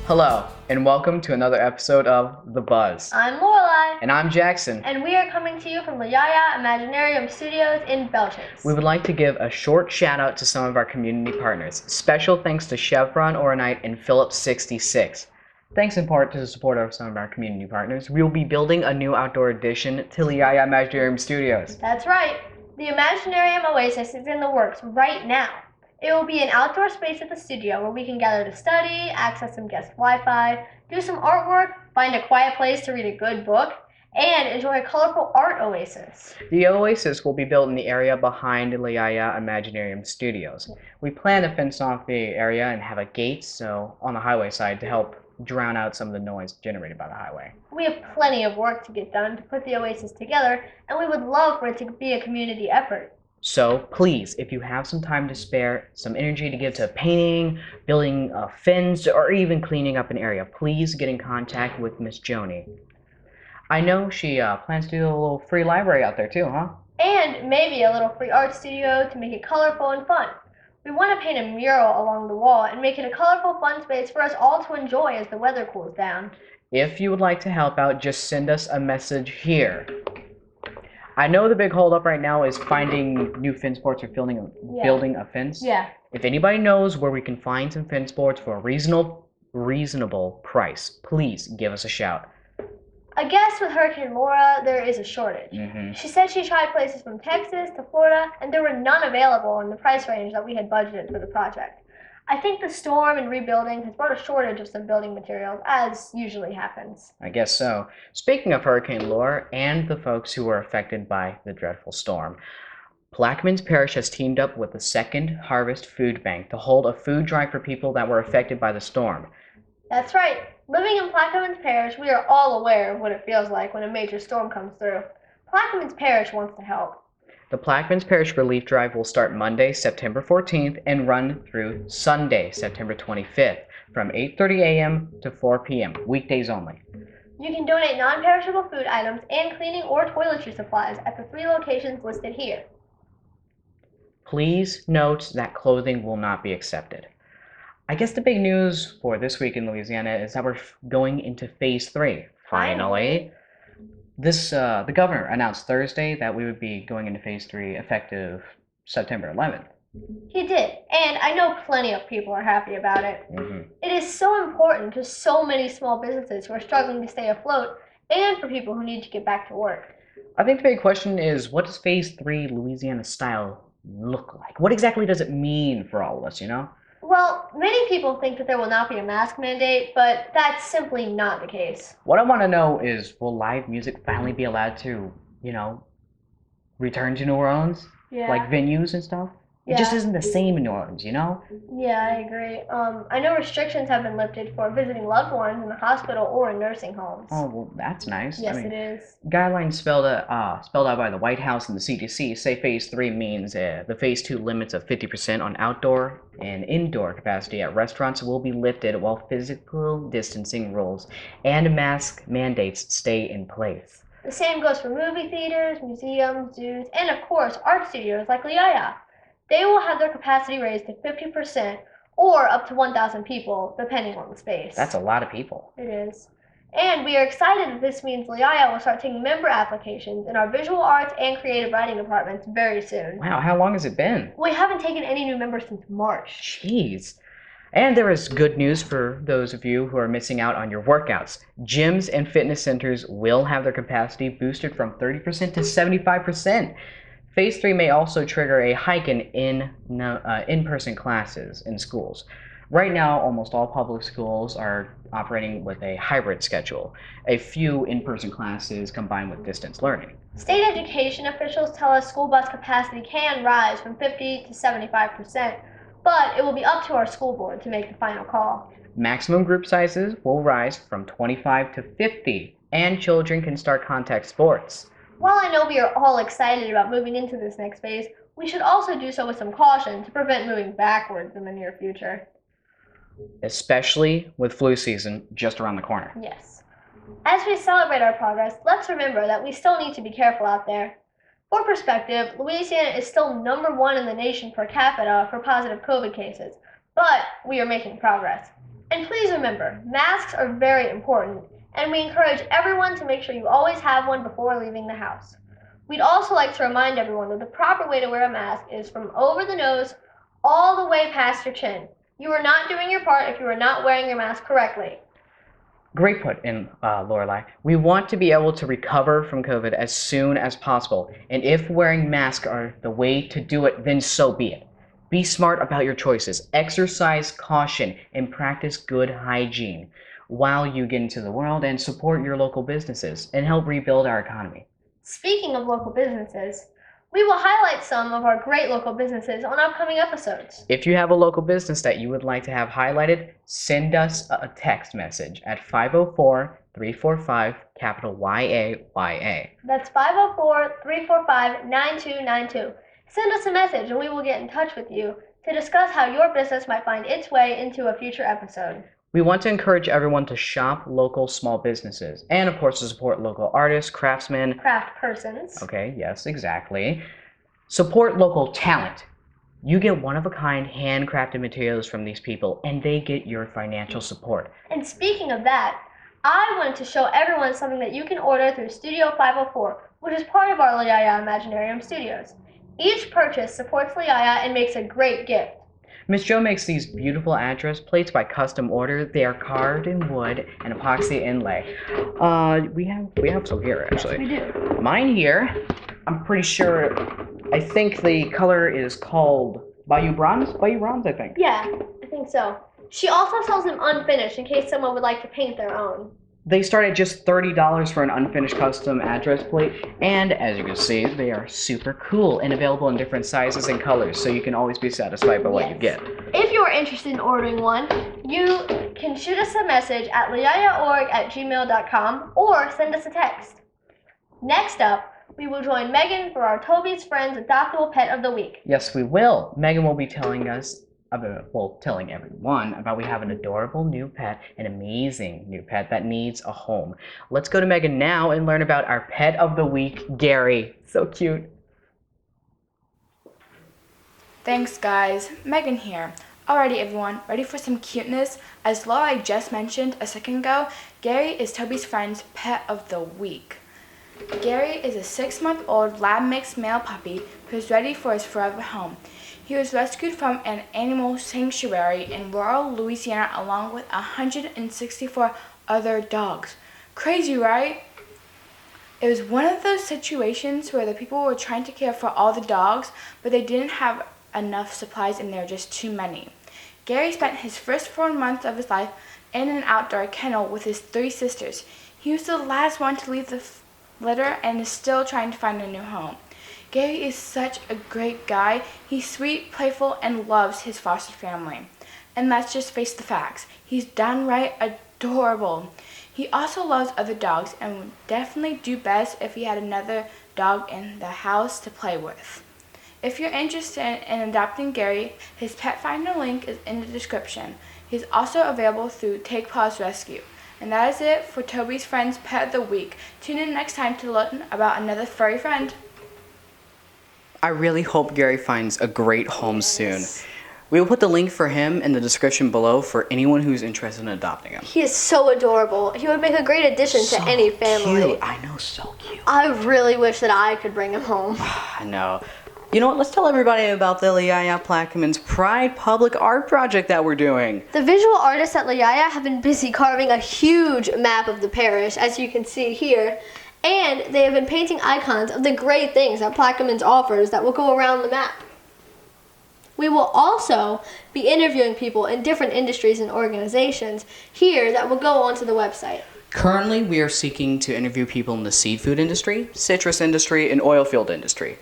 Hello, and welcome to another episode of The Buzz. I'm Lorelai. And I'm Jackson. And we are coming to you from the Yaya Imaginarium Studios in Belchins. We would like to give a short shout out to some of our community partners. Special thanks to Chevron Oronite and Phillips 66. Thanks in part to the support of some of our community partners, we will be building a new outdoor addition to the Yaya Imaginarium Studios. That's right. The Imaginarium Oasis is in the works right now. It will be an outdoor space at the studio where we can gather to study, access some guest Wi-Fi, do some artwork, find a quiet place to read a good book, and enjoy a colorful art oasis. The oasis will be built in the area behind the Yaya Imaginarium Studios. We plan to fence off the area and have a gate on the highway side to help drown out some of the noise generated by the highway. We have plenty of work to get done to put the oasis together, and we would love for it to be a community effort. So please, if you have some time to spare, some energy to give to painting, building a fence, or even cleaning up an area, please get in contact with Miss Joni. I know she plans to do a little free library out there too, huh? And maybe a little free art studio to make it colorful and fun. We want to paint a mural along the wall and make it a colorful, fun space for us all to enjoy as the weather cools down. If you would like to help out, just send us a message here. I know the big holdup right now is finding new fence boards or building a fence. Yeah. If anybody knows where we can find some fence boards for a reasonable price, please give us a shout. I guess with Hurricane Laura, there is a shortage. She said she tried places from Texas to Florida, and there were none available in the price range that we had budgeted for the project. I think the storm and rebuilding has brought a shortage of some building materials, as usually happens. I guess so. Speaking of Hurricane Laura and the folks who were affected by the dreadful storm, Plaquemines Parish has teamed up with the Second Harvest Food Bank to hold a food drive for people that were affected by the storm. That's right. Living in Plaquemines Parish, we are all aware of what it feels like when a major storm comes through. Plaquemines Parish wants to help. The Plaquemines Parish Relief Drive will start Monday, September 14th and run through Sunday, September 25th from 8:30 a.m. to 4 p.m., weekdays only. You can donate non-perishable food items and cleaning or toiletry supplies at the 3 locations listed here. Please note that clothing will not be accepted. I guess the big news for this week in Louisiana is that we're going into Phase 3, finally. The governor announced Thursday that we would be going into Phase 3 effective September 11th. He did, and I know plenty of people are happy about it. It is so important to so many small businesses who are struggling to stay afloat and for people who need to get back to work. I think the big question is, what does Phase 3 Louisiana style look like? What exactly does it mean for all of us, you know? Well, many people think that there will not be a mask mandate, but that's simply not the case. What I want to know is, will live music finally be allowed to, return to New Orleans? Yeah. Like venues and stuff? It just isn't the same in New Orleans, you know? Yeah, I agree. I know restrictions have been lifted for visiting loved ones in the hospital or in nursing homes. Oh, well, that's nice. Yes, it is. Guidelines spelled out by the White House and the CDC say Phase 3 means the Phase 2 limits of 50% on outdoor and indoor capacity at restaurants will be lifted while physical distancing rules and mask mandates stay in place. The same goes for movie theaters, museums, zoos, and of course, art studios like Liaya. They will have their capacity raised to 50% or up to 1,000 people, depending on the space. That's a lot of people. It is. And we are excited that this means Liaya will start taking member applications in our visual arts and creative writing departments very soon. Wow, how long has it been? We haven't taken any new members since March. Jeez. And there is good news for those of you who are missing out on your workouts. Gyms and fitness centers will have their capacity boosted from 30% to 75%. Phase 3 may also trigger a hike in in-person classes in schools. Right now, almost all public schools are operating with a hybrid schedule, a few in-person classes combined with distance learning. State education officials tell us school bus capacity can rise from 50 to 75%, but it will be up to our school board to make the final call. Maximum group sizes will rise from 25 to 50, and children can start contact sports. While I know we are all excited about moving into this next phase, we should also do so with some caution to prevent moving backwards in the near future. Especially with flu season just around the corner. Yes. As we celebrate our progress, let's remember that we still need to be careful out there. For perspective, Louisiana is still #1 in the nation per capita for positive COVID cases, but we are making progress. And please remember, masks are very important, and we encourage everyone to make sure you always have one before leaving the house. We'd also like to remind everyone that the proper way to wear a mask is from over the nose all the way past your chin. You are not doing your part if you are not wearing your mask correctly. Great put in, Lorelai. We want to be able to recover from COVID as soon as possible, and if wearing masks are the way to do it, then so be it. Be smart about your choices, exercise caution, and practice good hygiene while you get into the world, and support your local businesses and help rebuild our economy. Speaking of local businesses, we will highlight some of our great local businesses on upcoming episodes. If you have a local business that you would like to have highlighted, send us a text message at 504-345 capital YAYA. That's 504-345-9292. Send us a message and we will get in touch with you to discuss how your business might find its way into a future episode. We want to encourage everyone to shop local small businesses and, of course, to support local artists, craftsmen, craft persons. Okay, yes, exactly. Support local talent. You get one-of-a-kind handcrafted materials from these people, and they get your financial support. And speaking of that, I wanted to show everyone something that you can order through Studio 504, which is part of our Liaya Imaginarium Studios. Each purchase supports Liaya and makes a great gift. Miss Jo makes these beautiful address plates by custom order. They are carved in wood and epoxy inlay. We have some here actually. Yes, we do. Mine here, I'm pretty sure. I think the color is called Bayou Bronze. Bayou Bronze, I think. Yeah, I think so. She also sells them unfinished in case someone would like to paint their own. They start at just $30 for an unfinished custom address plate, and as you can see, they are super cool and available in different sizes and colors, so you can always be satisfied by what you get. If you are interested in ordering one, you can shoot us a message at liayaorg@gmail.com or send us a text. Next up, we will join Megan for our Toby's Friends Adoptable Pet of the Week. Yes, we will. Megan will be telling us telling everyone about we have an adorable new pet, an amazing new pet that needs a home. Let's go to Megan now and learn about our pet of the week, Gary. So cute. Thanks guys, Megan here. Alrighty everyone, ready for some cuteness? As Laura just mentioned a second ago, Gary is Toby's Friend's pet of the week. Gary is a 6-month-old lab mixed male puppy who is ready for his forever home. He was rescued from an animal sanctuary in rural Louisiana along with 164 other dogs. Crazy, right? It was one of those situations where the people were trying to care for all the dogs, but they didn't have enough supplies and there were just too many. Gary spent his first 4 months of his life in an outdoor kennel with his 3 sisters. He was the last one to leave the litter and is still trying to find a new home. Gary is such a great guy. He's sweet, playful, and loves his foster family. And let's just face the facts. He's downright adorable. He also loves other dogs and would definitely do best if he had another dog in the house to play with. If you're interested in adopting Gary, his pet finder link is in the description. He's also available through Take Paws Rescue. And that is it for Toby's Friends Pet of the Week. Tune in next time to learn about another furry friend. I really hope Gary finds a great home soon. We will put the link for him in the description below for anyone who's interested in adopting him. He is so adorable. He would make a great addition to any family. Cute. I know, so cute. I really wish that I could bring him home. I know. You know what? Let's tell everybody about the Liaya Plaquemines Pride Public Art Project that we're doing. The visual artists at Liaya have been busy carving a huge map of the parish, as you can see here. And they have been painting icons of the great things that Plaquemines offers that will go around the map. We will also be interviewing people in different industries and organizations here that will go onto the website. Currently, we are seeking to interview people in the seafood industry, citrus industry, and oil field industry.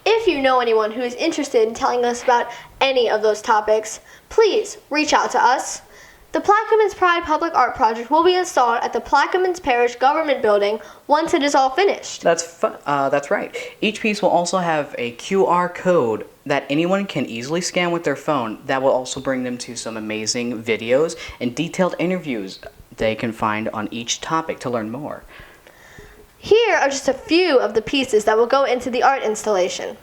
If you know anyone who is interested in telling us about any of those topics, please reach out to us. The Plaquemines Pride Public Art Project will be installed at the Plaquemines Parish Government Building once it is all finished. That's right. Each piece will also have a QR code that anyone can easily scan with their phone. That will also bring them to some amazing videos and detailed interviews they can find on each topic to learn more. Here are just a few of the pieces that will go into the art installation.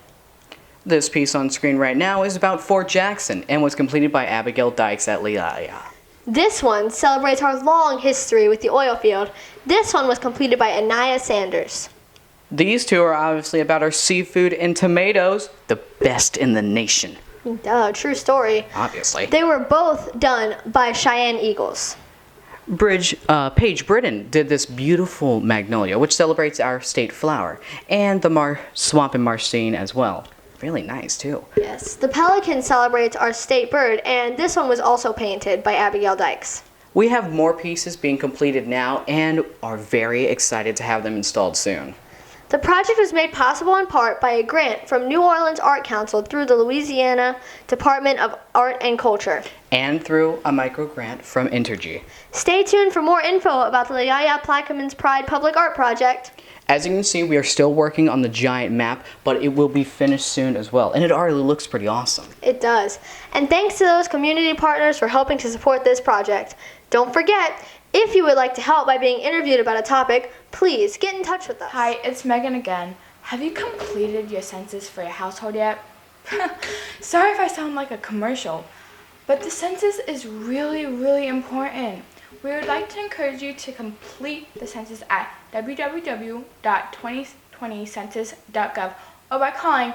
This piece on screen right now is about Fort Jackson and was completed by Abigail Dykes at Liaya. This one celebrates our long history with the oil field. This one was completed by Anaya Sanders. These two are obviously about our seafood and tomatoes, the best in the nation. Duh, true story. Obviously. They were both done by Cheyenne Eagles. Paige Britton did this beautiful magnolia, which celebrates our state flower, and the swamp and marsh scene as well. Really nice, too. Yes, the pelican celebrates our state bird, and this one was also painted by Abigail Dykes. We have more pieces being completed now and are very excited to have them installed soon. The project was made possible in part by a grant from New Orleans Art Council through the Louisiana Department of Art and Culture. And through a micro grant from Entergy. Stay tuned for more info about the Yaya Plaquemines Pride Public Art Project. As you can see, we are still working on the giant map, but it will be finished soon as well. And it already looks pretty awesome. It does. And thanks to those community partners for helping to support this project. Don't forget, if you would like to help by being interviewed about a topic, please get in touch with us. Hi, it's Megan again. Have you completed your census for your household yet? Sorry if I sound like a commercial, but the census is really, really important. We would like to encourage you to complete the census at www.2020census.gov or by calling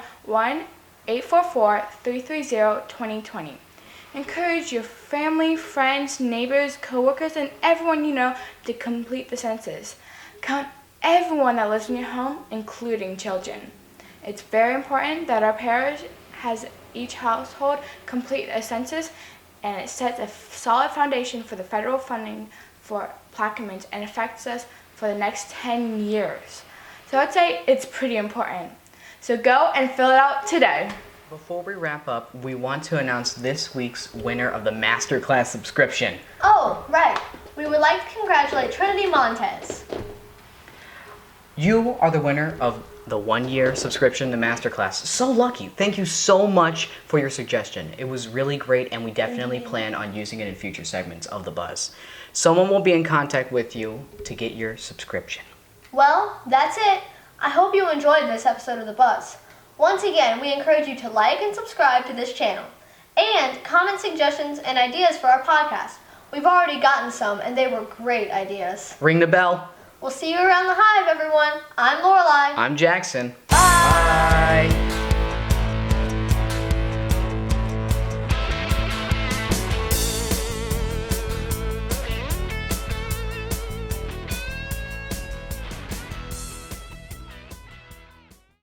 1-844-330-2020. Encourage your family, friends, neighbors, coworkers, and everyone you know to complete the census. Count everyone that lives in your home, including children. It's very important that our parish has each household complete a census, and it sets a solid foundation for the federal funding for Plaquemines and affects us for the next 10 years. So I'd say it's pretty important. So go and fill it out today. Before we wrap up, we want to announce this week's winner of the Masterclass subscription. Oh, right. We would like to congratulate Trinity Montez. You are the winner of the 1-year subscription to Masterclass. So lucky. Thank you so much for your suggestion. It was really great, and we definitely plan on using it in future segments of The Buzz. Someone will be in contact with you to get your subscription. Well, that's it. I hope you enjoyed this episode of The Buzz. Once again, we encourage you to like and subscribe to this channel, and comment suggestions and ideas for our podcast. We've already gotten some, and they were great ideas. Ring the bell. We'll see you around the hive, everyone. I'm Lorelai. I'm Jackson. Bye. Bye.